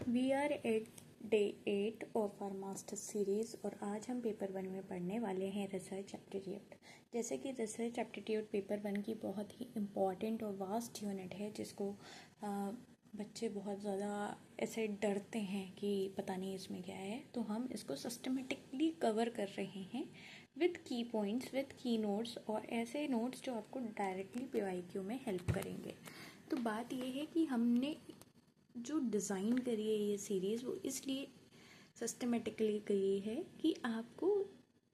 We are at day 8 of our master series और आज हम पेपर 1 में पढ़ने वाले हैं रिसर्च एप्टीट्यूड। जैसे कि रिसर्च एप्टीट्यूड पेपर 1 की बहुत ही इम्पॉर्टेंट और वास्ट यूनिट है जिसको बच्चे बहुत ज़्यादा ऐसे डरते हैं कि पता नहीं इसमें क्या है, तो हम इसको सिस्टमेटिकली कवर कर रहे हैं विद की पॉइंट्स, विद की नोट्स और ऐसे नोट्स जो आपको डायरेक्टली PYQ में हेल्प करेंगे। तो बात यह है कि हमने जो डिज़ाइन करी है ये सीरीज़ वो इसलिए सिस्टमेटिकली करी है कि आपको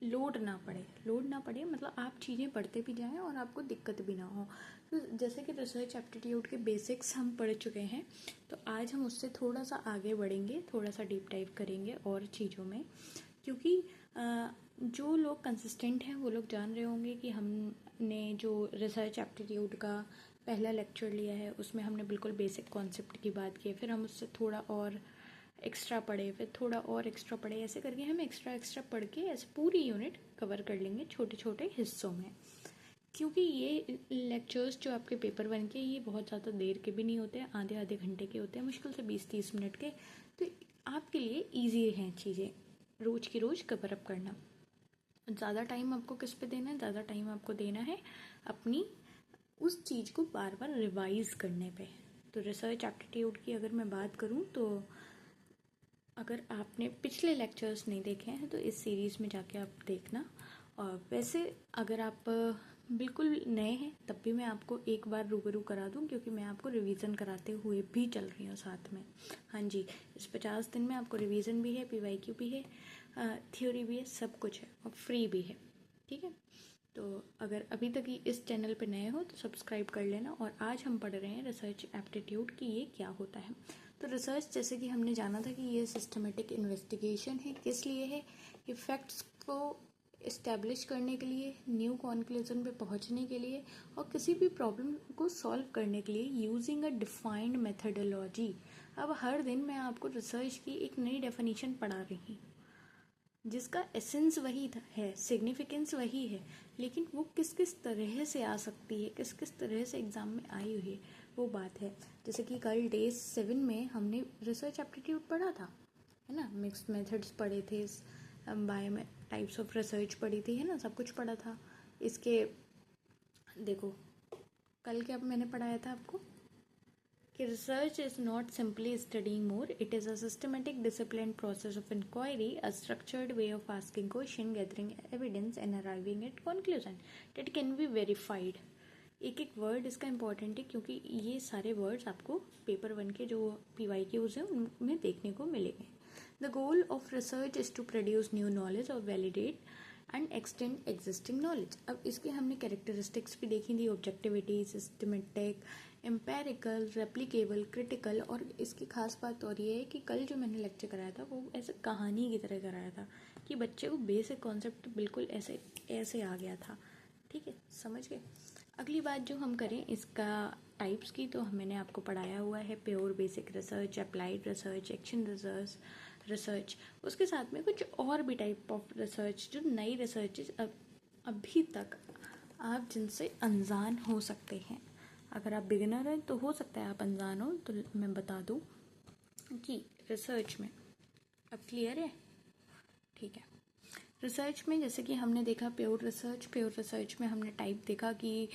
लोड ना पड़े मतलब आप चीज़ें पढ़ते भी जाएं और आपको दिक्कत भी ना हो। तो जैसे कि रिसर्च एप्टीट्यूड के बेसिक्स हम पढ़ चुके हैं, तो आज हम उससे थोड़ा सा आगे बढ़ेंगे, थोड़ा सा डीप डाइव करेंगे और चीज़ों में, क्योंकि जो लोग कंसिस्टेंट हैं वो लोग जान रहे होंगे कि हमने जो रिसर्च एप्टीट्यूड का पहला लेक्चर लिया है उसमें हमने बिल्कुल बेसिक कॉन्सेप्ट की बात की, फिर हम उससे थोड़ा और एक्स्ट्रा पढ़े, फिर थोड़ा और एक्स्ट्रा पढ़े, ऐसे करके हम एक्स्ट्रा पढ़ के ऐसे पूरी यूनिट कवर कर लेंगे छोटे छोटे हिस्सों में। क्योंकि ये लेक्चर्स जो आपके पेपर 1 के ये बहुत ज़्यादा देर के भी नहीं होते हैं, आधे घंटे के होते हैं, मुश्किल से 20-30 मिनट के। तो आपके लिए ईजी हैं चीज़ें रोज़ की रोज़ कवर अप करना। ज़्यादा टाइम आपको किस पे देना है? ज़्यादा टाइम आपको देना है अपनी उस चीज़ को बार बार रिवाइज करने पे। तो रिसर्च एप्टीट्यूड की अगर मैं बात करूँ तो अगर आपने पिछले लेक्चर्स नहीं देखे हैं तो इस सीरीज़ में जाके आप देखना। और वैसे अगर आप बिल्कुल नए हैं तब भी मैं आपको एक बार रूबरू करा दूं, क्योंकि मैं आपको रिवीजन कराते हुए भी चल रही हूँ साथ में। हाँ जी, इस 50 दिन में आपको रिवीजन भी है, PYQ भी है, थ्योरी भी है, सब कुछ है और फ्री भी है। ठीक है, तो अगर अभी तक इस चैनल पर नए हो तो सब्सक्राइब कर लेना। और आज हम पढ़ रहे हैं रिसर्च एप्टीट्यूड कि ये क्या होता है। तो रिसर्च, जैसे कि हमने जाना था कि ये सिस्टमेटिक इन्वेस्टिगेशन है। किस लिए है? कि फैक्ट्स को इस्टेब्लिश करने के लिए, न्यू कॉन्क्लूजन पे पहुंचने के लिए और किसी भी प्रॉब्लम को सॉल्व करने के लिए यूजिंग अ डिफाइंड मेथडोलॉजी। अब हर दिन मैं आपको रिसर्च की एक नई डेफिनेशन पढ़ा रही हूँ जिसका एसेंस वही है, सिग्निफिकेंस वही है, लेकिन वो किस किस तरह से आ सकती है, किस किस तरह से एग्ज़ाम में आई हुई है, वो बात है। जैसे कि कल डे 7 में हमने रिसर्च एप्टीट्यूड पढ़ा था, है ना, मिक्स्ड मेथड्स पढ़े थे, बायो टाइप्स ऑफ रिसर्च पढ़ी थी, है ना, सब कुछ पढ़ा था। इसके देखो कल क्या मैंने पढ़ाया था आपको कि research is not simply studying more, it is a systematic disciplined process of inquiry, a structured way of asking question, gathering evidence and arriving at conclusion that can be verified। एक एक वर्ड इसका important है क्योंकि ये सारे words आपको paper 1 के जो PYQs हैं उनमें देखने को मिलेंगे। The goal of research is to produce new knowledge और validate and extend existing knowledge. अब इसके हमने कैरेक्टरिस्टिक्स भी देखी थी, objectivity, systematic, empirical, replicable, critical. और इसकी खास बात और ये है कि कल जो मैंने लेक्चर कराया था वो ऐसे कहानी की तरह कराया था कि बच्चे को बेसिक कॉन्सेप्ट बिल्कुल ऐसे आ गया था। ठीक है, समझ गए। अगली बात जो हम करें इसका टाइप्स की, तो मैंने आपको पढ़ाया हुआ है pure basic research, applied research, action research. उसके साथ में कुछ और भी टाइप ऑफ रिसर्च, जो नई रिसर्चेज अभी तक आप जिनसे अनजान हो सकते हैं। अगर आप बिगिनर हैं तो हो सकता है आप अनजान हो, तो मैं बता दूं कि रिसर्च में अब क्लियर है। ठीक है, रिसर्च में जैसे कि हमने देखा प्योर रिसर्च में हमने टाइप देखा कि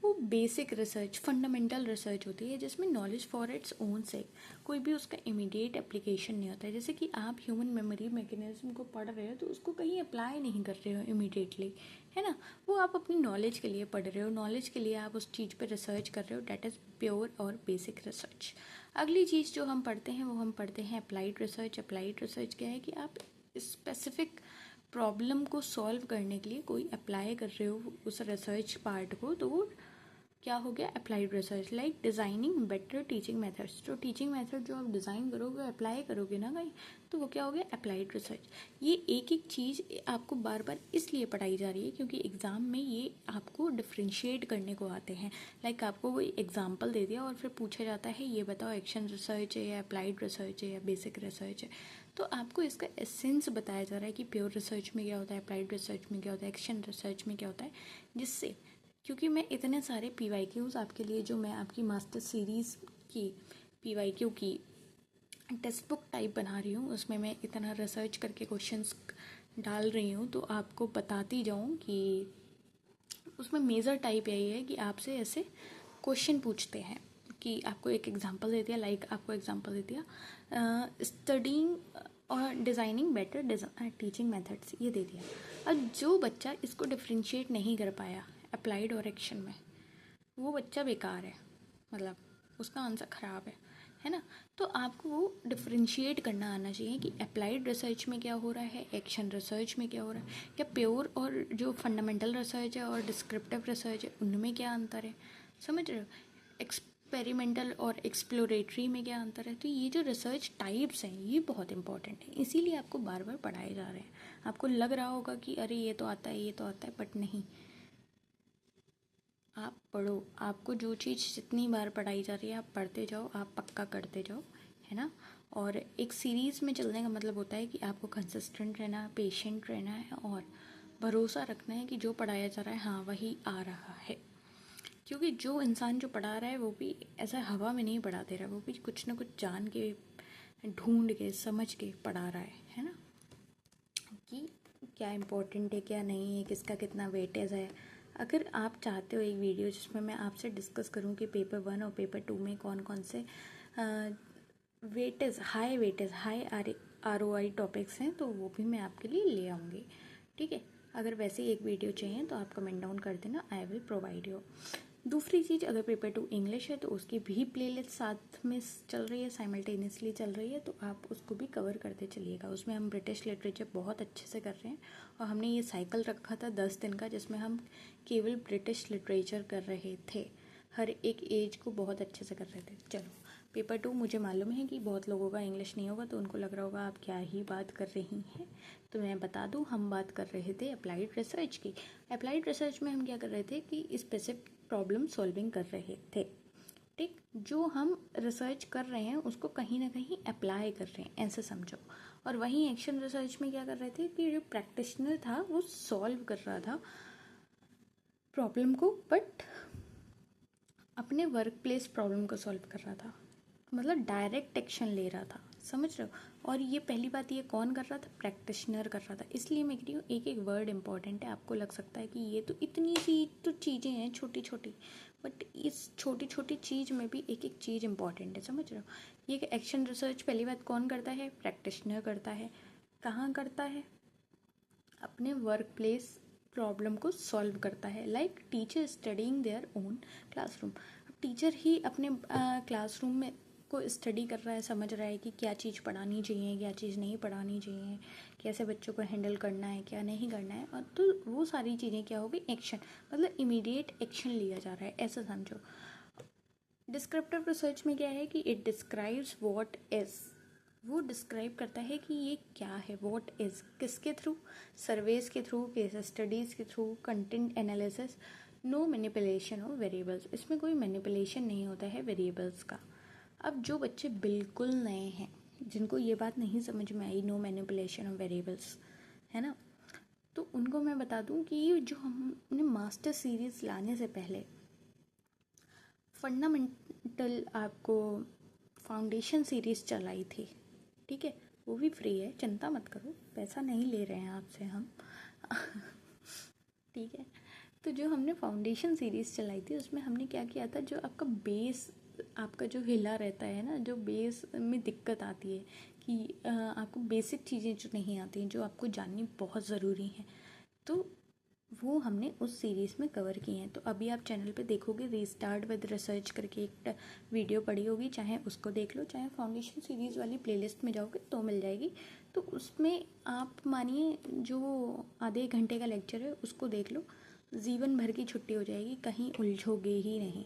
वो बेसिक रिसर्च, फंडामेंटल रिसर्च होती है जिसमें नॉलेज फॉर इट्स ओन सेक, कोई भी उसका इमीडिएट एप्लीकेशन नहीं होता है। जैसे कि आप ह्यूमन मेमोरी मैकेनिज्म को पढ़ रहे हो तो उसको कहीं अप्लाई नहीं कर रहे हो इमीडिएटली, है ना, वो आप अपनी नॉलेज के लिए पढ़ रहे हो, नॉलेज के लिए आप उस चीज़ पर रिसर्च कर रहे हो, डैट इज़ प्योर और बेसिक रिसर्च। अगली चीज़ जो हम पढ़ते हैं वो हम पढ़ते हैं अप्लाइड रिसर्च। अप्लाइड रिसर्च क्या है कि आप स्पेसिफिक प्रॉब्लम को सॉल्व करने के लिए कोई अप्लाई कर रहे हो उस रिसर्च पार्ट को, तो वो क्या हो गया? Applied research. Like designing better teaching methods, जो टीचिंग मेथड जो आप डिज़ाइन करोगे, अप्लाई करोगे ना कहीं, तो वो क्या हो गया? Applied research. ये एक एक चीज़ आपको बार बार इसलिए पढ़ाई जा रही है क्योंकि एग्ज़ाम में ये आपको डिफ्रेंशिएट करने को आते हैं। लाइक आपको कोई एग्जाम्पल दे दिया और फिर पूछा जाता है ये बताओ एक्शन रिसर्च है या अप्लाइड रिसर्च है या बेसिक रिसर्च है, तो आपको इसका एसेंस बताया जा रहा है कि प्योर रिसर्च में क्या होता है, अप्लाइड रिसर्च में क्या होता है, एक्शन रिसर्च में क्या होता है। जिससे, क्योंकि मैं इतने सारे PYQs आपके लिए, जो मैं आपकी मास्टर सीरीज़ की PYQ की टेक्स्ट बुक टाइप बना रही हूँ, उसमें मैं इतना रिसर्च करके क्वेश्चंस डाल रही हूँ, तो आपको बताती जाऊँ कि उसमें मेजर टाइप यही है कि आपसे ऐसे क्वेश्चन पूछते हैं कि आपको एक एग्जांपल दे दिया, आपको एग्जांपल दे दिया स्टडिंग और डिज़ाइनिंग बेटर टीचिंग मेथड्स, ये दे दिया। अब जो बच्चा इसको डिफ्रेंशिएट नहीं कर पाया अप्लाइड और एक्शन में, वो बच्चा बेकार है, मतलब उसका आंसर ख़राब है ना। तो आपको वो डिफ्रेंशिएट करना आना चाहिए कि अप्लाइड रिसर्च में क्या हो रहा है, एक्शन रिसर्च में क्या हो रहा है, या प्योर और जो फंडामेंटल रिसर्च है और डिस्क्रिप्टिव रिसर्च है उनमें क्या अंतर है, समझ रहे हो। एक्सपेरिमेंटल और एक्सप्लोरेटरी में क्या अंतर है। तो ये जो रिसर्च टाइप्स हैं ये बहुत इंपॉर्टेंट है, इसीलिए आपको बार बार पढ़ाए जा रहे हैं। आपको लग रहा होगा कि अरे ये तो आता है, ये तो आता है, बट नहीं, आप पढ़ो। आपको जो चीज़ जितनी बार पढ़ाई जा रही है आप पढ़ते जाओ, आप पक्का करते जाओ, है ना। और एक सीरीज़ में चलने का मतलब होता है कि आपको कंसिस्टेंट रहना, पेशेंट रहना है और भरोसा रखना है कि जो पढ़ाया जा रहा है हाँ वही आ रहा है। क्योंकि जो इंसान जो पढ़ा रहा है वो भी ऐसा हवा में नहीं पढ़ा दे रहा है, वो भी कुछ ना कुछ जान के, ढूंढ के, समझ के पढ़ा रहा है ना, कि क्या इम्पोर्टेंट है क्या नहीं है, किसका कितना वेटेज है। अगर आप चाहते हो एक वीडियो जिसमें मैं आपसे डिस्कस करूं कि पेपर 1 और पेपर 2 में कौन कौन से वेटेज, हाई ROI टॉपिक्स हैं, तो वो भी मैं आपके लिए ले आऊँगी, ठीक है। अगर वैसे ही एक वीडियो चाहिए तो आप कमेंट डाउन कर देना, आई विल प्रोवाइड यू। दूसरी चीज़, अगर पेपर 2 इंग्लिश है तो उसकी भी प्लेलिस्ट साथ में चल रही है, साइमल्टेनियसली चल रही है, तो आप उसको भी कवर करते चलिएगा। उसमें हम ब्रिटिश लिटरेचर बहुत अच्छे से कर रहे हैं और हमने ये साइकिल रखा था 10 दिन का, जिसमें हम केवल ब्रिटिश लिटरेचर कर रहे थे, हर एक एज को बहुत अच्छे से कर रहे थे। चलो पेपर 2 मुझे मालूम है कि बहुत लोगों का इंग्लिश नहीं होगा, तो उनको लग रहा होगा आप क्या ही बात कर रही हैं, तो मैं बता दूं हम बात कर रहे थे अप्लाइड रिसर्च की। अप्लाइड रिसर्च में हम क्या कर रहे थे कि स्पेसिफिक प्रॉब्लम सॉल्विंग कर रहे थे, ठीक। जो हम रिसर्च कर रहे हैं उसको कहीं ना कहीं अप्लाई कर रहे हैं, ऐसे समझो। और वहीं एक्शन रिसर्च में क्या कर रहे थे कि जो प्रैक्टिशनर था वो सॉल्व कर रहा था प्रॉब्लम को, बट अपने वर्क प्लेस प्रॉब्लम को सॉल्व कर रहा था, मतलब डायरेक्ट एक्शन ले रहा था, समझ रहे हो। और ये पहली बात, ये कौन कर रहा था, प्रैक्टिशनर कर रहा था। इसलिए मैं कह रही हूँ एक एक वर्ड इंपॉर्टेंट है। आपको लग सकता है कि ये तो इतनी सी तो चीज़ें हैं छोटी छोटी, बट इस छोटी छोटी चीज़ में भी एक एक चीज़ इंपॉर्टेंट है, समझ रहे हो। ये एक्शन रिसर्च पहली बात कौन करता है, प्रैक्टिशनर करता है। कहाँ करता है, अपने वर्क प्लेस प्रॉब्लम को सॉल्व करता है, like teacher studying there own classroom. अब टीचर ही अपने क्लासरूम में को स्टडी कर रहा है, समझ रहा है कि क्या चीज़ पढ़ानी चाहिए, क्या चीज़ नहीं पढ़ानी चाहिए, कैसे बच्चों को हैंडल करना है, क्या नहीं करना है। और तो वो सारी चीज़ें क्या हो गई, एक्शन, मतलब इमीडिएट एक्शन लिया जा रहा है, ऐसा समझो। डिस्क्रिप्टिव रिसर्च में क्या है कि इट डिस्क्राइब्स व्हाट इज़, वो डिस्क्राइब करता है कि ये क्या है, व्हाट इज़, किसके थ्रू, सर्वेज के थ्रू, केस स्टडीज़ के through, content analysis. No manipulation of variables, इसमें कोई मैनिपुलेशन नहीं होता है वेरिएबल्स का। अब जो बच्चे बिल्कुल नए हैं, जिनको ये बात नहीं समझ में आई, नो मैनिपुलेशन ऑफ वेरिएबल्स, है ना, तो उनको मैं बता दूं कि जो हमने मास्टर सीरीज़ लाने से पहले फंडामेंटल आपको फाउंडेशन सीरीज़ चलाई थी, ठीक है, वो भी फ्री है, चिंता मत करो, पैसा नहीं ले रहे हैं आपसे हम ठीक है। तो जो हमने फाउंडेशन सीरीज़ चलाई थी उसमें हमने क्या किया था, जो आपका बेस, आपका जो हिला रहता है ना, जो बेस में दिक्कत आती है कि आपको बेसिक चीज़ें जो नहीं आती हैं, जो आपको जाननी बहुत ज़रूरी हैं, तो वो हमने उस सीरीज़ में कवर की हैं। तो अभी आप चैनल पे देखोगे रीस्टार्ट विद रिसर्च करके एक वीडियो पड़ी होगी, चाहे उसको देख लो, चाहे फाउंडेशन सीरीज़ वाली प्लेलिस्ट में जाओगे तो मिल जाएगी। तो उसमें आप मानिए जो आधे घंटे का लेक्चर है उसको देख लो, जीवन भर की छुट्टी हो जाएगी, कहीं उलझोगे ही नहीं।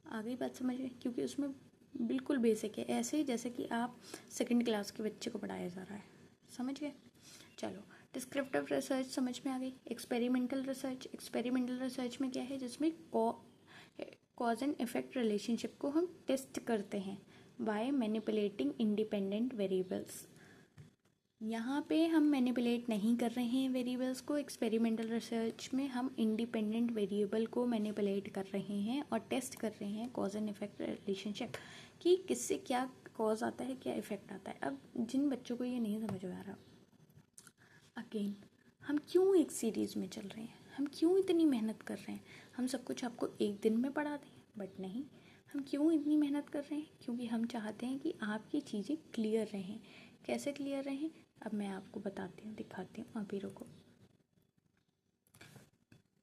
आ गई बात समझ में, क्योंकि उसमें बिल्कुल बेसिक है, ऐसे ही जैसे कि आप सेकंड क्लास के बच्चे को पढ़ाया जा रहा है, समझ गए। चलो डिस्क्रिप्टिव रिसर्च समझ में आ गई। एक्सपेरिमेंटल रिसर्च में क्या है, जिसमें कॉज एंड इफेक्ट रिलेशनशिप को हम टेस्ट करते हैं बाय मैनिपुलेटिंग इंडिपेंडेंट वेरिएबल्स। यहाँ पे हम मैनिपुलेट नहीं कर रहे हैं वेरिएबल्स को, एक्सपेरिमेंटल रिसर्च में हम इंडिपेंडेंट वेरिएबल को मैनिपुलेट कर रहे हैं और टेस्ट कर रहे हैं कॉज एंड इफेक्ट रिलेशनशिप कि किससे क्या कॉज आता है, क्या इफेक्ट आता है। अब जिन बच्चों को ये नहीं समझ में आ रहा, अगेन हम क्यों एक सीरीज़ में चल रहे हैं, हम क्यों इतनी मेहनत कर रहे हैं। हम सब कुछ आपको एक दिन में पढ़ा दें, बट नहीं, हम क्यों इतनी मेहनत कर रहे हैं, क्योंकि हम चाहते हैं कि आपकी चीज़ें क्लियर रहें। कैसे क्लियर रहें, अब मैं आपको बताती हूँ, दिखाती हूँ। अभी रुको,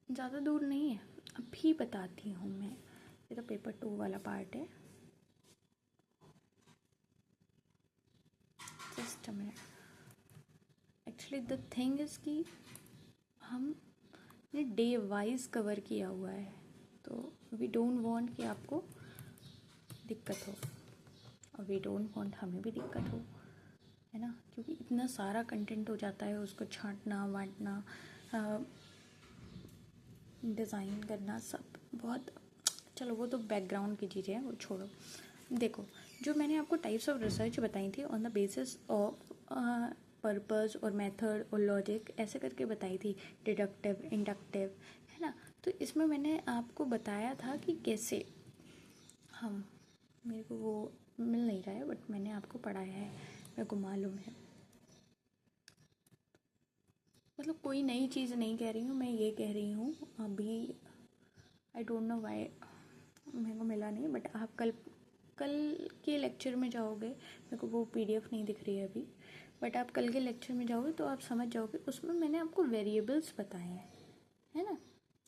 ज़्यादा दूर नहीं है, अभी बताती हूँ मैं। ये तो पेपर 2 वाला पार्ट है, just a minute. Actually the thing is कि हमने डे वाइज कवर किया हुआ है, तो वी डोंट वांट कि आपको दिक्कत हो, और वी डोंट वांट हमें भी दिक्कत हो, है ना। क्योंकि इतना सारा कंटेंट हो जाता है, उसको छांटना बांटना, डिज़ाइन करना, सब बहुत, चलो वो तो बैकग्राउंड की चीज़ें हैं, वो छोड़ो। देखो, जो मैंने आपको टाइप्स ऑफ रिसर्च बताई थी on the basis of purpose और मेथड और लॉजिक, ऐसे करके बताई थी, डिडक्टिव, इंडक्टिव, है ना। तो इसमें मैंने आपको बताया था कि कैसे हम, मेरे को वो मिल नहीं रहा है, बट मैंने आपको पढ़ाया है, मेरे को मालूम है। मतलब कोई नई चीज़ नहीं कह रही हूँ मैं, ये कह रही हूँ अभी, आई डोंट नो वाई मेरे को मिला नहीं, बट आप कल के लेक्चर में जाओगे, मेरे को वो पीडीएफ नहीं दिख रही है अभी, बट आप कल के लेक्चर में जाओगे तो आप समझ जाओगे। उसमें मैंने आपको वेरिएबल्स बताए हैं, है ना,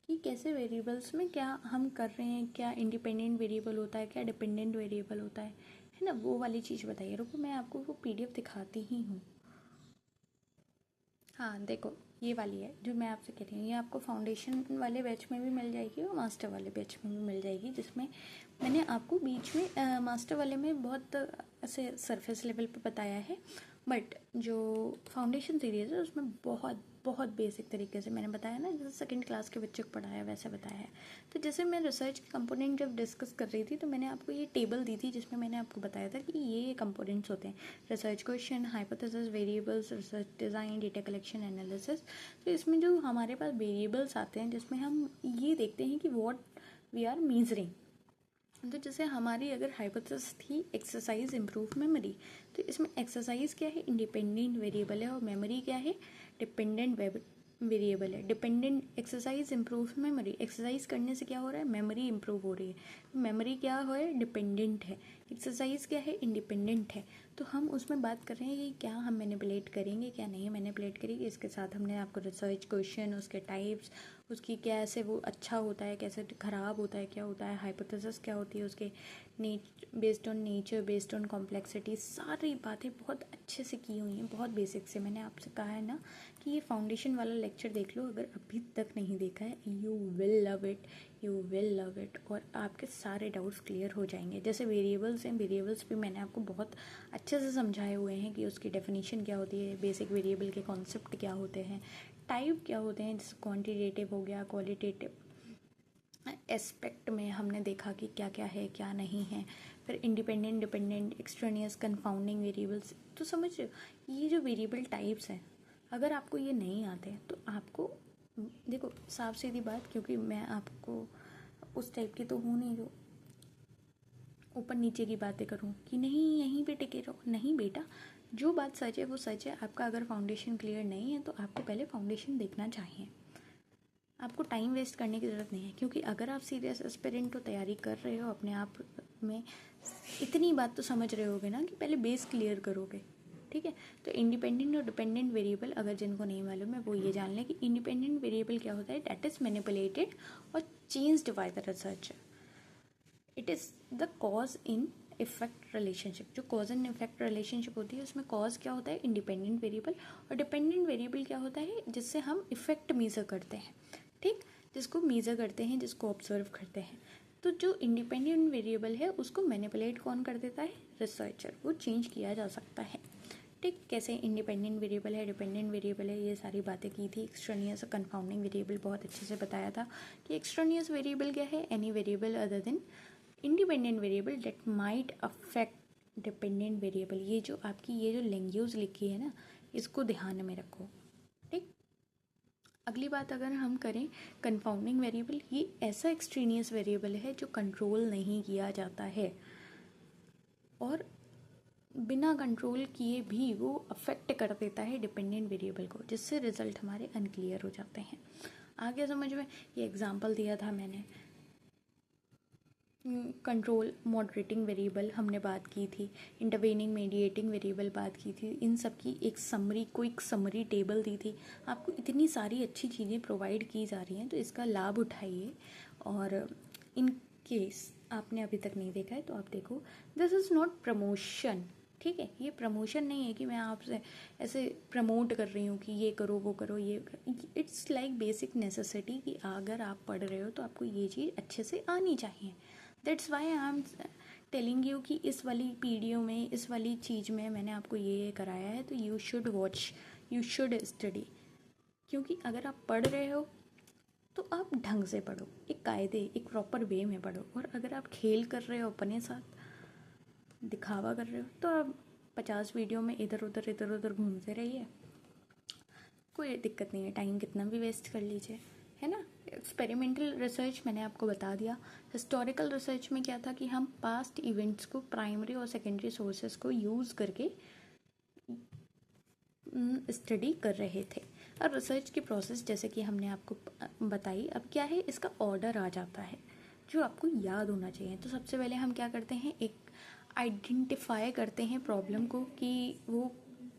कि कैसे वेरिएबल्स में क्या हम कर रहे हैं, क्या इंडिपेंडेंट वेरिएबल होता है, क्या डिपेंडेंट वेरिएबल होता है ना, वो वाली चीज़ बताइए। रुको, मैं आपको वो पीडीएफ दिखाती ही हूँ। हाँ देखो, ये वाली है जो मैं आपसे कह रही हूँ, ये आपको फाउंडेशन वाले बैच में भी मिल जाएगी और मास्टर वाले बैच में भी मिल जाएगी, जिसमें मैंने आपको बीच में मास्टर वाले में बहुत ऐसे सरफेस लेवल पे बताया है, बट जो फाउंडेशन सीरीज़ है उसमें बहुत बहुत बेसिक तरीके से मैंने बताया ना, जैसे सेकंड क्लास के बच्चे को पढ़ाया वैसे बताया है। तो जैसे मैं रिसर्च के कंपोनेंट जब डिस्कस कर रही थी, तो मैंने आपको ये टेबल दी थी जिसमें मैंने आपको बताया था कि ये कंपोनेंट्स होते हैं, research question, hypothesis, variables, research design, data collection, analysis. तो इसमें जो हमारे पास वेरिएबल्स आते हैं, जिसमें हम ये देखते हैं कि व्हाट वी आर मेजरिंग। तो जैसे हमारी अगर हाइपोथेसिस थी एक्सरसाइज इम्प्रूव मेमोरी, तो इसमें एक्सरसाइज क्या है, इंडिपेंडेंट वेरिएबल है, और मेमोरी क्या है, डिपेंडेंट वेरिएबल है। Dependent exercise improve memory, exercise करने से क्या हो रहा है, मेमोरी इम्प्रूव हो रही है। मेमोरी क्या है, डिपेंडेंट है। एक्सरसाइज क्या है, इंडिपेंडेंट है। तो हम उसमें बात कर रहे हैं कि क्या हम मैनिपुलेट करेंगे, क्या नहीं मैनिपुलेट करेंगे। इसके साथ हमने आपको रिसर्च क्वेश्चन, उसके टाइप्स, उसकी कैसे वो अच्छा होता है, कैसे ख़राब होता है, क्या होता है, हाइपोथेसिस क्या होती है उसके, based on nature, based on complexity, सारी बातें बहुत अच्छे से की हुई हैं, बहुत बेसिक से। मैंने आपसे कहा है ना कि ये फाउंडेशन वाला लेक्चर देख लो, अगर अभी तक नहीं देखा है, you will love it, you will love it, और आपके सारे डाउट्स क्लियर हो जाएंगे। जैसे वेरिएबल्स हैं, वेरिएबल्स भी मैंने आपको बहुत अच्छे से समझाए हुए हैं कि उसकी डेफिनेशन क्या होती है, बेसिक वेरिएबल के कॉन्सेप्ट क्या होते हैं, टाइप क्या होते हैं, जैसे क्वांटिटेटिव हो गया, क्वालिटेटिव एस्पेक्ट में हमने देखा कि क्या क्या है, क्या नहीं है। फिर independent, dependent, extraneous, confounding variables. तो समझ रहे हो, ये जो वेरिएबल टाइप्स हैं, अगर आपको ये नहीं आते तो आपको, देखो साफ सीधी बात, क्योंकि मैं आपको उस टाइप की तो हूँ नहीं जो ऊपर नीचे की बातें करूँ कि नहीं यहीं पे टिके रहो। नहीं बेटा, जो बात सच है वो सच है। आपका अगर फाउंडेशन क्लियर नहीं है तो आपको पहले फाउंडेशन देखना चाहिए। आपको टाइम वेस्ट करने की ज़रूरत नहीं है, क्योंकि अगर आप सीरियस एस्पिरेंट हो, तैयारी कर रहे हो, अपने आप में इतनी बात तो समझ रहे होगे ना कि पहले बेस क्लियर करोगे। ठीक है, तो इंडिपेंडेंट और डिपेंडेंट वेरिएबल अगर जिनको नहीं मालूम है वो ये जान लें कि इंडिपेंडेंट वेरिएबल क्या होता है, दैट इज़ मैनिपुलेटेड और changed by the researcher. It is the cause in effect relationship. जो कॉज एंड इफेक्ट रिलेशनशिप होती है उसमें कॉज क्या होता है, इंडिपेंडेंट वेरिएबल, और डिपेंडेंट वेरिएबल क्या होता है, जिससे हम इफेक्ट मेजर करते हैं। ठीक, जिसको मेजर करते हैं, जिसको ऑब्जर्व करते हैं। तो जो इंडिपेंडेंट वेरिएबल है उसको मैनिपुलेट कौन कर देता है, रिसर्चर। वो चेंज किया जा सकता है। ठीक, कैसे इंडिपेंडेंट वेरिएबल है, डिपेंडेंट वेरिएबल है, ये सारी बातें की थी। एक्सट्रेनियस कंफाउंडिंग वेरिएबल बहुत अच्छे से बताया था कि एक्सट्रेनियस वेरिएबल क्या है, any variable other than independent variable that might affect dependent variable. ये जो आपकी ये जो लैंग्वेज लिखी है ना, इसको ध्यान में रखो। ठीक, अगली बात अगर हम करें, कंफाउंडिंग वेरिएबल, ये ऐसा एक्सट्रेनियस वेरिएबल है जो कंट्रोल नहीं किया जाता है, और बिना कंट्रोल किए भी वो अफेक्ट कर देता है डिपेंडेंट वेरिएबल को, जिससे रिजल्ट हमारे अनक्लियर हो जाते हैं। आगे समझ में, ये एग्जांपल दिया था मैंने, कंट्रोल मॉडरेटिंग वेरिएबल हमने बात की थी, इंटरवेनिंग मीडिएटिंग वेरिएबल बात की थी, इन सब की एक समरी, क्विक समरी टेबल दी थी। आपको इतनी सारी अच्छी चीज़ें प्रोवाइड की जा रही हैं, तो इसका लाभ उठाइए। और इन केस आपने अभी तक नहीं देखा है तो आप देखो। दिस इज़ नॉट प्रमोशन, ठीक है, ये प्रमोशन नहीं है कि मैं आपसे ऐसे प्रमोट कर रही हूँ कि ये करो वो करो, ये इट्स लाइक बेसिक नेसेसिटी कि अगर आप पढ़ रहे हो तो आपको ये चीज़ अच्छे से आनी चाहिए। That's why I am telling you कि इस वाली पीडीओ में, इस वाली चीज़ में मैंने आपको ये कराया है, तो you should watch, you should study. क्योंकि अगर आप पढ़ रहे हो तो आप ढंग से पढ़ो, एक कायदे, एक प्रॉपर वे में पढ़ो। और अगर आप खेल कर रहे हो, अपने साथ दिखावा कर रहे हो, तो आप 50 वीडियो में इधर उधर घूमते रहिए, कोई दिक्कत नहीं है, टाइम कितना भी वेस्ट कर लीजिए, है ना। एक्सपेरिमेंटल रिसर्च मैंने आपको बता दिया। हिस्टोरिकल रिसर्च में क्या था कि हम पास्ट इवेंट्स को प्राइमरी और सेकेंडरी सोर्सेज को यूज़ करके स्टडी कर रहे थे। और रिसर्च की प्रोसेस जैसे कि हमने आपको बताई, अब क्या है, इसका ऑर्डर आ जाता है जो आपको याद होना चाहिए। तो सबसे पहले हम क्या करते हैं, एक आइडेंटिफाई करते हैं प्रॉब्लम को कि वो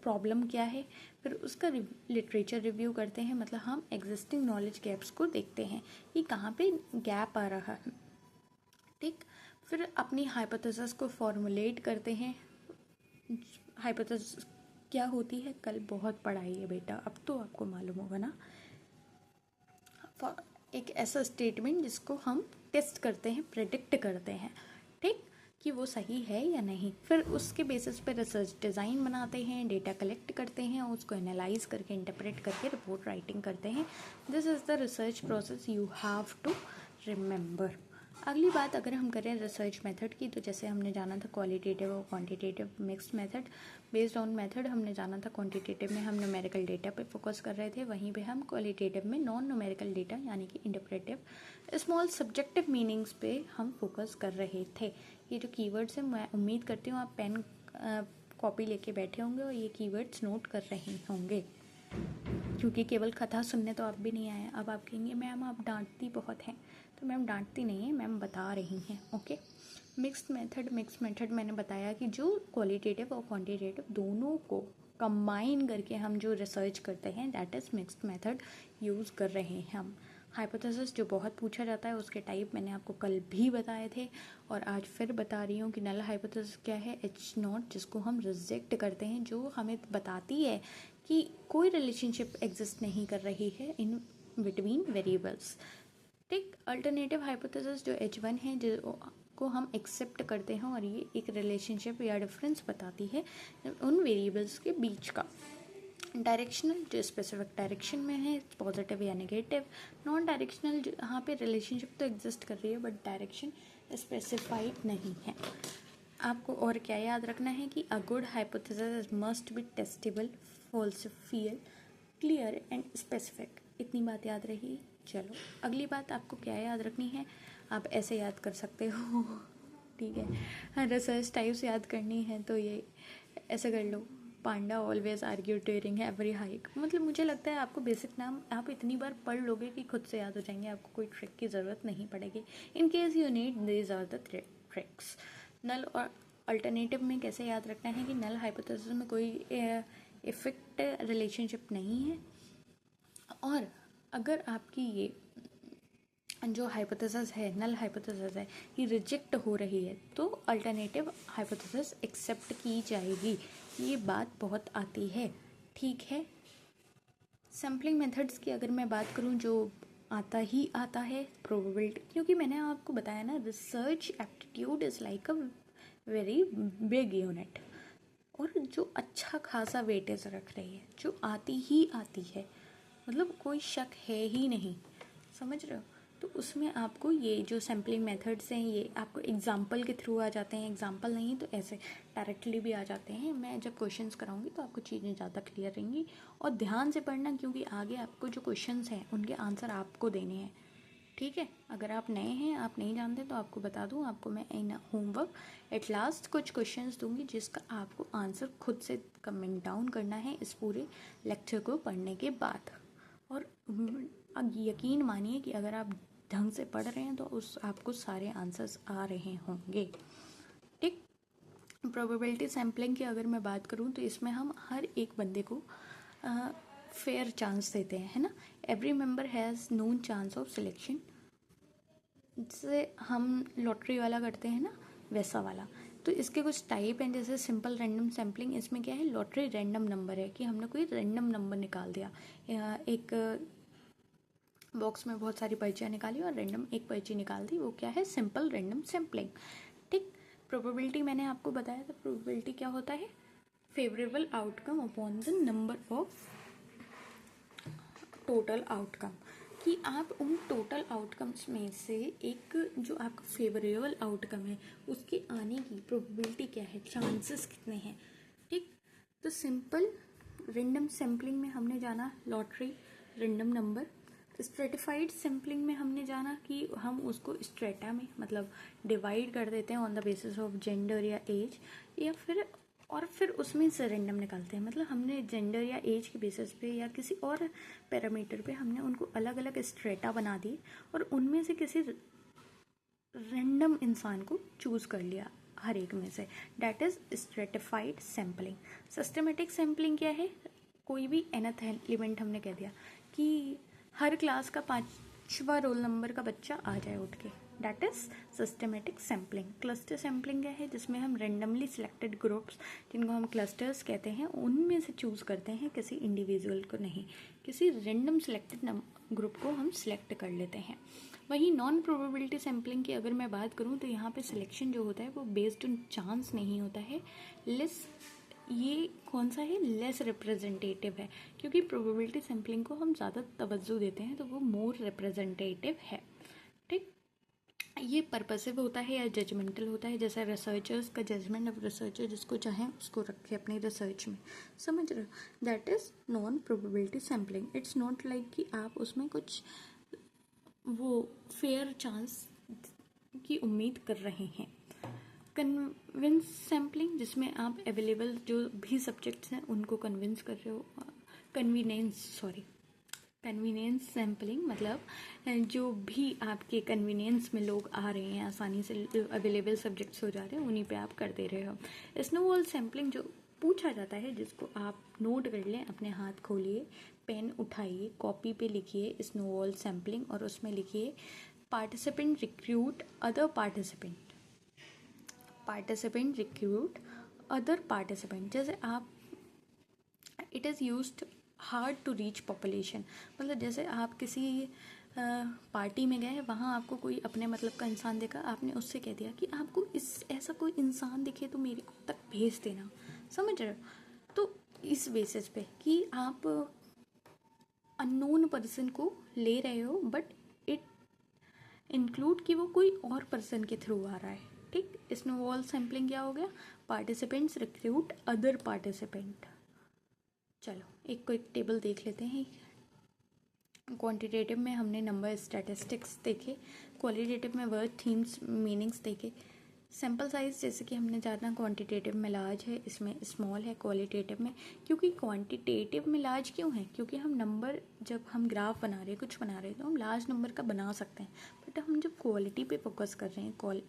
प्रॉब्लम क्या है, फिर उसका लिटरेचर रिव्यू करते हैं, मतलब हम एग्जिस्टिंग नॉलेज गैप्स को देखते हैं कि कहाँ पे गैप आ रहा है, ठीक। फिर अपनी हाइपोथेसिस को फॉर्मुलेट करते हैं। हाइपोथेसिस क्या होती है, कल बहुत पढ़ाई है बेटा, अब तो आपको मालूम होगा ना। एक ऐसा स्टेटमेंट जिसको हम टेस्ट करते हैं, प्रेडिक्ट करते हैं, ठीक, कि वो सही है या नहीं। फिर उसके बेसिस पे रिसर्च डिज़ाइन बनाते हैं, डेटा कलेक्ट करते हैं, उसको एनालाइज करके, इंटरप्रेट करके रिपोर्ट राइटिंग करते हैं। This is the research process you have to remember. अगली बात अगर हम करें रिसर्च मेथड की, तो जैसे हमने जाना था क्वालिटेटिव और quantitative mixed method. Based on method हमने जाना था क्वांटिटेटिव में हम न्यूमेरिकल डेटा पे फोकस कर रहे थे, वहीं पे हम क्वालिटेटिव में नॉन न्यूमेरिकल डेटा यानी कि इंटरप्रेटिव स्मॉल सब्जेक्टिव मीनिंग्स पे हम फोकस कर रहे थे। ये जो कीवर्ड्स हैं, मैं उम्मीद करती हूँ आप पेन कॉपी लेके बैठे होंगे और ये कीवर्ड्स नोट कर रहे होंगे, क्योंकि केवल कथा सुनने तो आप भी नहीं आए। अब आप कहेंगे मैम आप डांटती बहुत हैं, तो मैम डांटती नहीं है, मैम बता रही हैं, ओके। मिक्स्ड मेथड मैंने बताया कि जो क्वालिटेटिव और क्वांटिटेटिव दोनों को कंबाइन करके हम जो रिसर्च करते हैं, that is mixed method use कर रहे हैं हम। हाइपोथेसिस जो बहुत पूछा जाता है, उसके टाइप मैंने आपको कल भी बताए थे और आज फिर बता रही हूँ कि नल हाइपोथेसिस क्या है, H0, जिसको हम रिजेक्ट करते हैं, जो हमें बताती है कि कोई रिलेशनशिप एग्जिस्ट नहीं कर रही है इन बिटवीन वेरिएबल्स, ठीक। अल्टरनेटिव हाइपोथेसिस जो H1 है, को हम एक्सेप्ट करते हैं और ये एक रिलेशनशिप या डिफरेंस बताती है उन वेरिएबल्स के बीच का। डायरेक्शनल जो स्पेसिफिक डायरेक्शन में है, पॉजिटिव या नेगेटिव। नॉन डायरेक्शनल यहाँ पे रिलेशनशिप तो एग्जिस्ट कर रही है बट डायरेक्शन स्पेसिफाइड नहीं है। आपको और क्या याद रखना है कि a good hypothesis must be testable, falsifiable, clear and specific. इतनी बात याद रही। चलो अगली बात आपको क्या याद रखनी है, आप ऐसे याद कर सकते हो, ठीक है। रिसर्च टाइप्स याद करनी है तो ये ऐसे कर लो, panda always argue during every hike. मतलब मुझे लगता है आपको बेसिक नाम आप इतनी बार पढ़ लोगे कि खुद से याद हो जाएंगे, आपको कोई ट्रिक की ज़रूरत नहीं पड़ेगी। In case you need these are the tricks. Null और अल्टरनेटिव में कैसे याद रखना है कि नल हाइपोथेसिस में कोई इफेक्ट रिलेशनशिप नहीं है, और अगर आपकी ये जो हाइपोथेसिस है, नल हाइपोथेसिस है, ये रिजेक्ट हो रही है तो अल्टरनेटिव हाइपोथेसिस एक्सेप्ट की जाएगी। ये बात बहुत आती है, ठीक है। सैम्पलिंग मेथड्स की अगर मैं बात करूं, जो आता ही आता है प्रोबेबिलिटी, क्योंकि मैंने आपको बताया ना, research aptitude is like a very big unit, और जो अच्छा खासा वेटेज रख रही है, जो आती ही आती है, मतलब कोई शक है ही नहीं, समझ रहे हो। तो उसमें आपको ये जो सैम्पलिंग मेथड्स हैं, ये आपको एग्जांपल के थ्रू आ जाते हैं, एग्जांपल नहीं तो ऐसे डायरेक्टली भी आ जाते हैं। मैं जब क्वेश्चंस कराऊंगी तो आपको चीज़ें ज़्यादा क्लियर रहेंगी, और ध्यान से पढ़ना, क्योंकि आगे आपको जो क्वेश्चंस हैं उनके आंसर आपको देने हैं, ठीक है, अगर आप नए हैं, आप नहीं जानते तो आपको बता दूं, आपको मैं इन होमवर्क एट लास्ट कुछ क्वेश्चंस दूंगी जिसका आपको आंसर खुद से कमेंट डाउन करना है इस पूरे लेक्चर को पढ़ने के बाद। और अब यकीन मानिए कि अगर आप ढंग से पढ़ रहे हैं तो उस आपको सारे आंसर्स आ रहे होंगे। ठीक, प्रोबेबिलिटी सैम्पलिंग की अगर मैं बात करूं तो इसमें हम हर एक बंदे को फेयर चांस देते हैं, है ना। Every member has known chance of selection, जैसे हम लॉटरी वाला करते हैं ना, वैसा वाला। तो इसके कुछ टाइप हैं, जैसे सिंपल रैंडम सैम्पलिंग। इसमें क्या है, लॉटरी रैंडम नंबर है कि हमने कोई रैंडम नंबर निकाल दिया, एक बॉक्स में बहुत सारी पर्चियाँ निकाली और रैंडम एक पर्ची निकाल दी, वो क्या है, सिंपल रैंडम सैम्पलिंग। ठीक, प्रोबेबिलिटी मैंने आपको बताया था, प्रोबेबिलिटी क्या होता है, favourable outcome upon the number of total outcome, कि आप उन टोटल आउटकम्स में से एक जो आपका फेवरेबल आउटकम है उसके आने की प्रोबेबिलिटी क्या है, चांसेस कितने हैं। ठीक, तो सिंपल रैंडम सैम्पलिंग में हमने जाना lottery random number, stratified sampling में हमने जाना कि हम उसको स्ट्रेटा में मतलब डिवाइड कर देते हैं on the basis of gender या एज, या फिर उसमें से रैंडम निकालते हैं, मतलब हमने जेंडर या एज के बेसिस पे या किसी और पैरामीटर पे हमने उनको अलग अलग स्ट्रेटा बना दिए और उनमें से किसी रैंडम इंसान को चूज कर लिया हर एक में से, that is stratified sampling. Systematic sampling क्या है, कोई भी nth एलिमेंट हमने कह दिया कि हर क्लास का 5वां रोल नंबर का बच्चा आ जाए उठ के, that is systematic sampling. Cluster sampling क्या है, जिसमें हम रेंडमली सिलेक्टेड ग्रुप्स, जिनको हम क्लस्टर्स कहते हैं, उनमें से चूज करते हैं, किसी इंडिविजुअल को नहीं, किसी रेंडम सिलेक्टेड ग्रुप को हम सिलेक्ट कर लेते हैं। वहीं नॉन प्रोबेबिलिटी सैम्पलिंग की अगर मैं बात करूं तो यहाँ पे सिलेक्शन जो होता है वो बेस्ड ऑन चांस नहीं होता है, लेस, ये कौन सा है, लेस रिप्रेजेंटेटिव है, क्योंकि प्रोबेबिलिटी सैम्पलिंग को हम ज़्यादा तवज्जो देते हैं तो वो मोर रिप्रेजेंटेटिव है। ठीक, ये पर्पसिव होता है या जजमेंटल होता है, जैसे रिसर्चर्स का जजमेंट, ऑफ रिसर्चर जिसको चाहें उसको रखे अपनी रिसर्च में, समझ रहे हो, that is non probability sampling. It's not like कि आप उसमें कुछ वो फेयर चांस की उम्मीद कर रहे हैं। कन्विंस सैम्पलिंग, जिसमें आप अवेलेबल जो भी सब्जेक्ट्स हैं उनको कन्विंस कर रहे हो, कन्वीनियंस सैम्पलिंग मतलब जो भी आपके कन्वीनियंस में लोग आ रहे हैं, आसानी से अवेलेबल सब्जेक्ट्स हो जा रहे हैं, उन्हीं पे आप कर दे रहे हो। स्नोबॉल सैम्पलिंग, जो पूछा जाता है जिसको आप नोट कर लें, अपने हाथ खोलिए, पेन उठाइए, कॉपी पे लिखिए स्नोबॉल सैम्पलिंग और उसमें लिखिए पार्टिसिपेंट रिक्रूट अदर पार्टिसिपेंट। जैसे आप, it is used hard to reach population, मतलब जैसे आप किसी पार्टी में गए, वहाँ आपको कोई अपने मतलब का इंसान देखा, आपने उससे कह दिया कि आपको ऐसा कोई इंसान दिखे तो मेरे को तक भेज देना, समझ रहे हो। तो इस बेसिस पे कि आप अननोन पर्सन को ले रहे हो बट इट इंक्लूड कि वो कोई और पर्सन के थ्रू आ रहा है। ठीक, स्नोबॉल सैम्पलिंग क्या हो गया, पार्टिसिपेंट्स रिक्रूट अदर पार्टिसिपेंट। चलो एक क्विक टेबल देख लेते हैं। क्वांटिटेटिव में हमने नंबर स्टैटिस्टिक्स देखे, क्वालिटेटिव में वर्ड थीम्स मीनिंग्स देखे, सैम्पल साइज जैसे कि हमने जाना क्वांटिटेटिव में लार्ज है, इसमें स्मॉल है क्वालिटेटिव में। क्योंकि क्वांटिटेटिव में लार्ज क्यों है, क्योंकि हम नंबर, जब हम ग्राफ बना रहे हैं, कुछ बना रहे हैं, तो हम लार्ज नंबर का बना सकते हैं, बट हम जब क्वालिटी पे फोकस कर रहे हैं,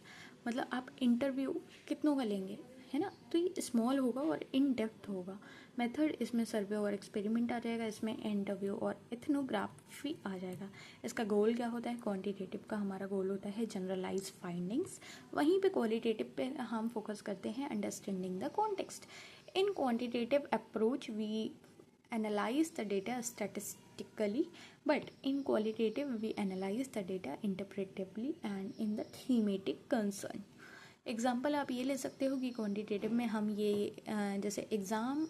मतलब आप इंटरव्यू कितनों का लेंगे, है ना, तो ये स्मॉल होगा और इन डेप्थ होगा। मेथड इसमें सर्वे और एक्सपेरिमेंट आ जाएगा, इसमें इंटरव्यू और एथनोग्राफी आ जाएगा। इसका गोल क्या होता है, क्वांटिटेटिव का हमारा गोल होता है जनरलाइज फाइंडिंग्स, वहीं पे क्वालिटेटिव पे हम फोकस करते हैं understanding the context. In quantitative approach we analyze the data statistically, but in qualitative we analyze the data interpretively and in the thematic concern. Example आप ये ले सकते हो कि क्वांटिटेटिव में हम ये जैसे एग्ज़ाम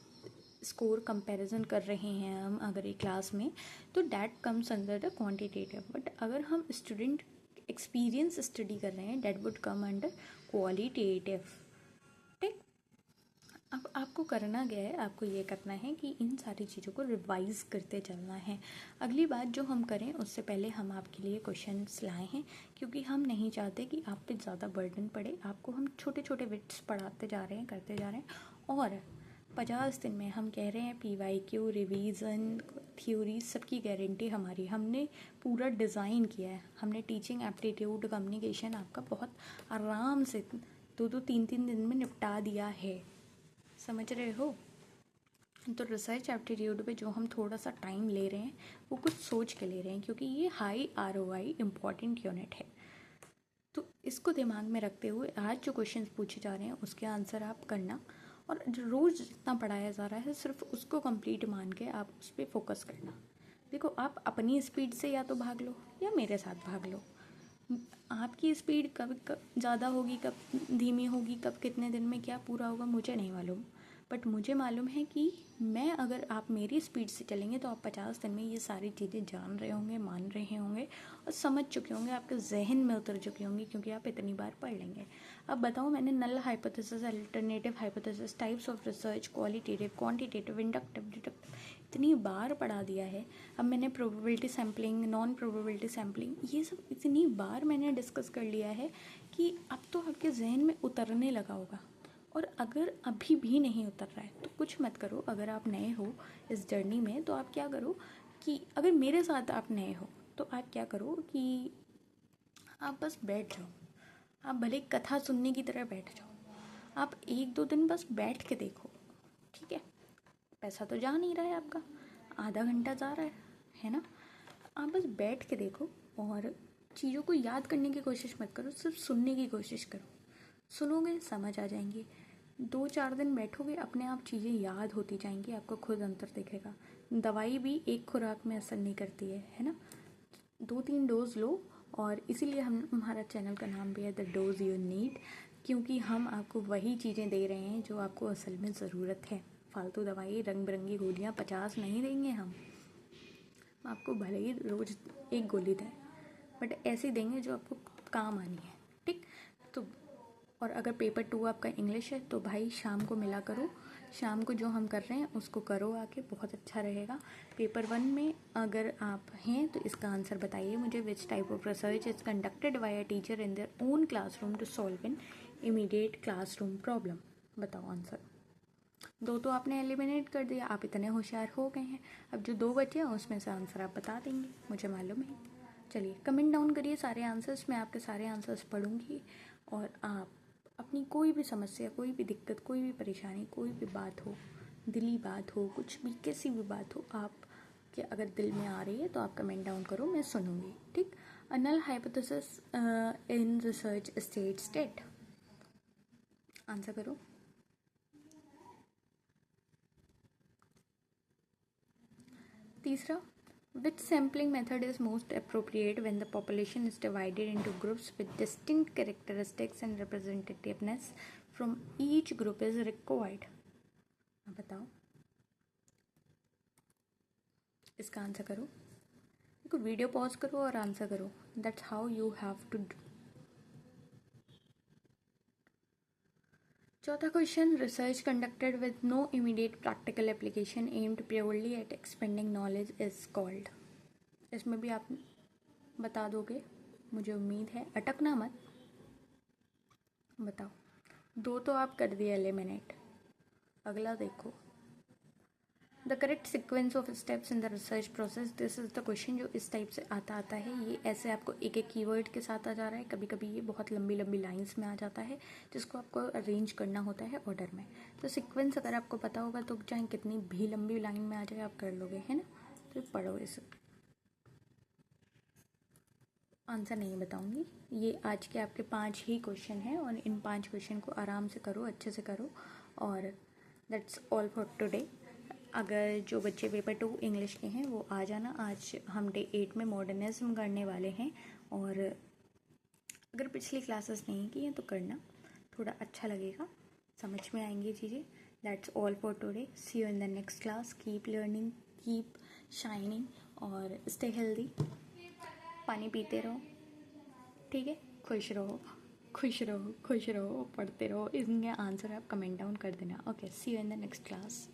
स्कोर कंपैरिजन कर रहे हैं हम अगर एक क्लास में, तो that comes under the quantitative. But अगर हम स्टूडेंट एक्सपीरियंस स्टडी कर रहे हैं, that would come under qualitative. ठीक, अब आपको करना क्या है, आपको ये करना है कि इन सारी चीज़ों को रिवाइज करते चलना है। अगली बात जो हम करें उससे पहले हम आपके लिए क्वेश्चंस लाए हैं, क्योंकि हम नहीं चाहते कि आप पे ज़्यादा बर्डन पड़े। आपको हम छोटे छोटे बिट्स पढ़ाते जा रहे हैं, करते जा रहे हैं, और 50 दिन में हम कह रहे हैं PYQ रिवीजन थ्योरी सबकी गारंटी हमारी। हमने पूरा डिज़ाइन किया है, हमने टीचिंग एप्टीट्यूड कम्युनिकेशन आपका बहुत आराम से 2-3 दिन में निपटा दिया है। समझ रहे हो? तो रिसर्च एप्टीट्यूड पे जो हम थोड़ा सा टाइम ले रहे हैं वो कुछ सोच के ले रहे हैं, क्योंकि ये हाई ROI इम्पॉर्टेंट यूनिट है। तो इसको दिमाग में रखते हुए आज जो क्वेश्चंस पूछे जा रहे हैं उसके आंसर आप करना, और रोज़ जितना पढ़ाया जा रहा है सिर्फ उसको कंप्लीट मान के आप उस पर फोकस करना। देखो, आप अपनी स्पीड से या तो भाग लो या मेरे साथ भाग लो। आपकी स्पीड कब ज़्यादा होगी, कब धीमी होगी, कब कितने दिन में क्या पूरा होगा, मुझे नहीं मालूम। बट मुझे मालूम है कि मैं अगर आप मेरी स्पीड से चलेंगे तो आप 50 दिन में ये सारी चीज़ें जान रहे होंगे, मान रहे होंगे और समझ चुके होंगे, आपके जहन में उतर चुकी होंगी, क्योंकि आप इतनी बार पढ़ लेंगे। अब बताओ, मैंने null hypothesis, alternative hypothesis, types of research, qualitative, quantitative, inductive, deductive इतनी बार पढ़ा दिया है। अब मैंने probability sampling, non probability sampling, ये सब इतनी बार मैंने डिस्कस कर लिया है कि अब तो आपके जहन में उतरने लगा होगा। और अगर अभी भी नहीं उतर रहा है तो कुछ मत करो। अगर आप नए हो इस जर्नी में तो आप क्या करो कि अगर मेरे साथ आप नए हो तो आप क्या करो कि आप बस बैठ जाओ। आप भले कथा सुनने की तरह बैठ जाओ, आप 1-2 दिन बस बैठ के देखो, ठीक है? पैसा तो जा नहीं रहा है आपका, आधा घंटा जा रहा है ना? आप बस बैठ के देखो और चीज़ों को याद करने की कोशिश मत करो, सिर्फ सुनने की कोशिश करो। सुनोगे, समझ आ जाएंगी। 2-4 दिन बैठोगे, अपने आप चीज़ें याद होती जाएंगी, आपको खुद अंतर दिखेगा। दवाई भी एक खुराक में असर नहीं करती है ना? 2-3 डोज लो, और इसीलिए हमारा चैनल का नाम भी है द डोज यू नीड, क्योंकि हम आपको वही चीज़ें दे रहे हैं जो आपको असल में ज़रूरत है। फालतू दवाई, रंग बिरंगी गोलियाँ 50 नहीं देंगे हम आपको, भले ही रोज़ एक गोली दें, बट ऐसी देंगे जो आपको काम आनी है, ठीक? तो और अगर पेपर 2 आपका इंग्लिश है तो भाई शाम को मिला करो, शाम को जो हम कर रहे हैं उसको करो आके, बहुत अच्छा रहेगा। पेपर 1 में अगर आप हैं तो इसका आंसर बताइए मुझे। Which type of research is conducted by a teacher in their own classroom to solve in immediate classroom problem? बताओ आंसर। 2 तो आपने एलिमिनेट कर दिया, आप इतने होशियार हो गए हैं। अब जो 2 बचे हैं उसमें से आंसर आप बता देंगे, मुझे मालूम है। चलिए, कमेंट डाउन करिए सारे आंसर्स, मैं आपके सारे आंसर्स पढ़ूंगी, और आप अपनी कोई भी समस्या, कोई भी दिक्कत, कोई भी परेशानी, कोई भी बात हो, दिली बात हो, कुछ भी, कैसी भी बात हो, आप कि अगर दिल में आ रही है तो आप कमेंट डाउन करो, मैं सुनूंगी, ठीक? A null hypothesis in research states that, answer करो। तीसरा, which sampling method is most appropriate when the population is divided into groups with distinct characteristics and representativeness from each group is required? अब बताओ, इसका answer करो। देखो, video pause करो और answer करो, that's how you have to do. चौथा question, research conducted with no immediate practical application aimed purely at expanding knowledge is called? इसमें भी आप बता दोगे, मुझे उम्मीद है, अटकना मत। बताओ, 2 तो आप कर दिए एलिमिनेट, अगला देखो। The correct sequence of steps in the research process, this is the question जो इस टाइप से आता है। ये ऐसे आपको एक एक कीवर्ड के साथ आ जा रहा है, कभी कभी ये बहुत लंबी लंबी लाइंस में आ जाता है जिसको आपको अरेंज करना होता है ऑर्डर में। तो सिक्वेंस अगर आपको पता होगा तो चाहे कितनी भी लंबी लाइन में आ जाए आप कर लोगे, है ना? तो पढ़ो इसे। आंसर नहीं बताऊंगी, ये आज के आपके 5 ही क्वेश्चन हैं, और इन 5 क्वेश्चन को आराम से करो, अच्छे से करो, और दैट्स ऑल फॉर टुडे। अगर जो बच्चे पेपर 2 इंग्लिश के हैं वो आ जाना। आज हम डे 8 में मॉडर्निज्म करने वाले हैं, और अगर पिछली क्लासेस नहीं की हैं तो करना, थोड़ा अच्छा लगेगा, समझ में आएंगी चीज़ें। That's all for today, see you in the next class. Keep learning, keep shining, और स्टे हेल्दी। पानी पीते रहो, ठीक है? खुश रहो। खुश रहो, पढ़ते रहो। इनके आंसर आप कमेंट डाउन कर देना। Okay, see you in the next class.